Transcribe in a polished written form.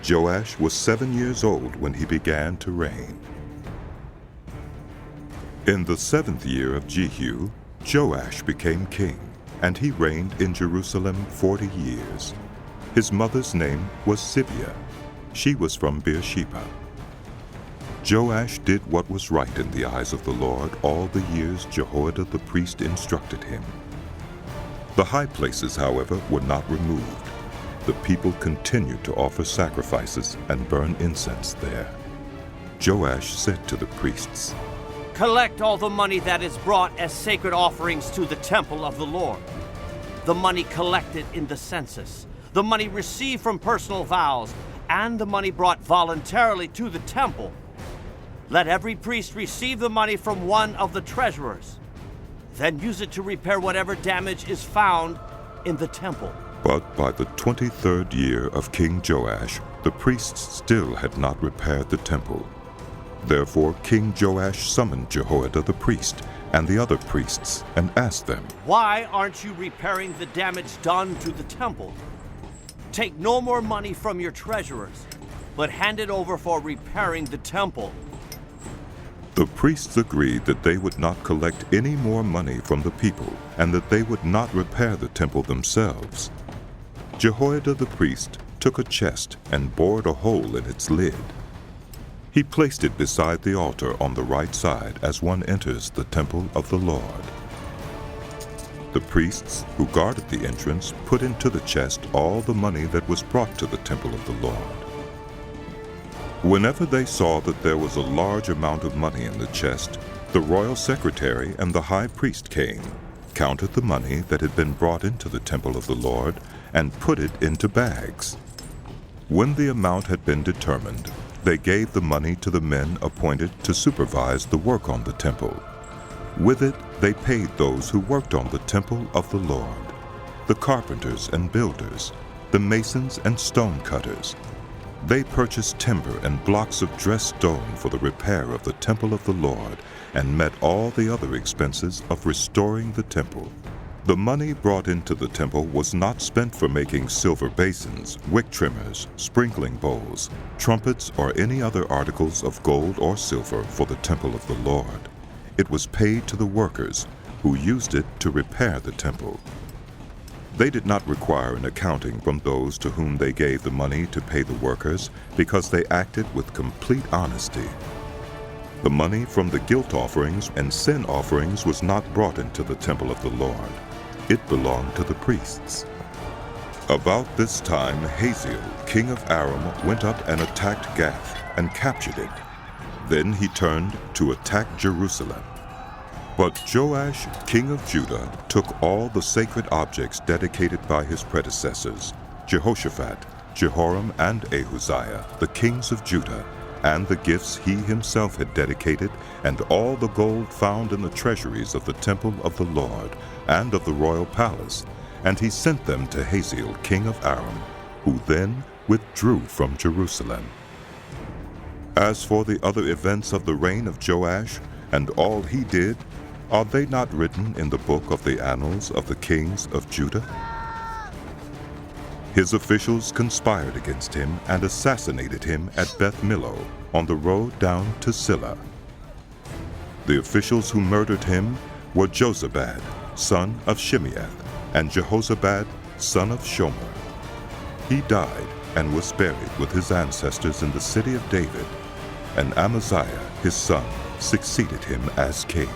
Joash was 7 years old when he began to reign. In the 7th year of Jehu, Joash became king, and he reigned in Jerusalem 40 years. His mother's name was Zibiah. She was from Beersheba. Joash did what was right in the eyes of the Lord all the years Jehoiada the priest instructed him. The high places, however, were not removed. The people continued to offer sacrifices and burn incense there. Joash said to the priests, "Collect all the money that is brought as sacred offerings to the temple of the Lord. The money collected in the census, the money received from personal vows, and the money brought voluntarily to the temple. Let every priest receive the money from one of the treasurers. Then use it to repair whatever damage is found in the temple." But by the 23rd year of King Joash, the priests still had not repaired the temple. Therefore King Joash summoned Jehoiada the priest and the other priests and asked them, "Why aren't you repairing the damage done to the temple? Take no more money from your treasurers, but hand it over for repairing the temple." The priests agreed that they would not collect any more money from the people and that they would not repair the temple themselves. Jehoiada the priest took a chest and bored a hole in its lid. He placed it beside the altar on the right side as one enters the temple of the Lord. The priests who guarded the entrance put into the chest all the money that was brought to the temple of the Lord. Whenever they saw that there was a large amount of money in the chest, the royal secretary and the high priest came, counted the money that had been brought into the temple of the Lord, and put it into bags. When the amount had been determined, they gave the money to the men appointed to supervise the work on the temple. With it, they paid those who worked on the temple of the Lord, the carpenters and builders, the masons and stone cutters. They purchased timber and blocks of dressed stone for the repair of the temple of the Lord and met all the other expenses of restoring the temple. The money brought into the temple was not spent for making silver basins, wick trimmers, sprinkling bowls, trumpets, or any other articles of gold or silver for the temple of the Lord. It was paid to the workers, who used it to repair the temple. They did not require an accounting from those to whom they gave the money to pay the workers, because they acted with complete honesty. The money from the guilt offerings and sin offerings was not brought into the temple of the Lord. It belonged to the priests. About this time Hazael, king of Aram, went up and attacked Gath and captured it. Then he turned to attack Jerusalem. But Joash, king of Judah, took all the sacred objects dedicated by his predecessors, Jehoshaphat, Jehoram, and Ahaziah, the kings of Judah, and the gifts he himself had dedicated, and all the gold found in the treasuries of the temple of the Lord and of the royal palace, and he sent them to Hazael, king of Aram, who then withdrew from Jerusalem. As for the other events of the reign of Joash, and all he did, are they not written in the book of the annals of the kings of Judah? His officials conspired against him and assassinated him at Beth Millo on the road down to Silla. The officials who murdered him were Jozabad, son of Shimeath, and Jehozabad, son of Shomer. He died and was buried with his ancestors in the city of David, and Amaziah, his son, succeeded him as king.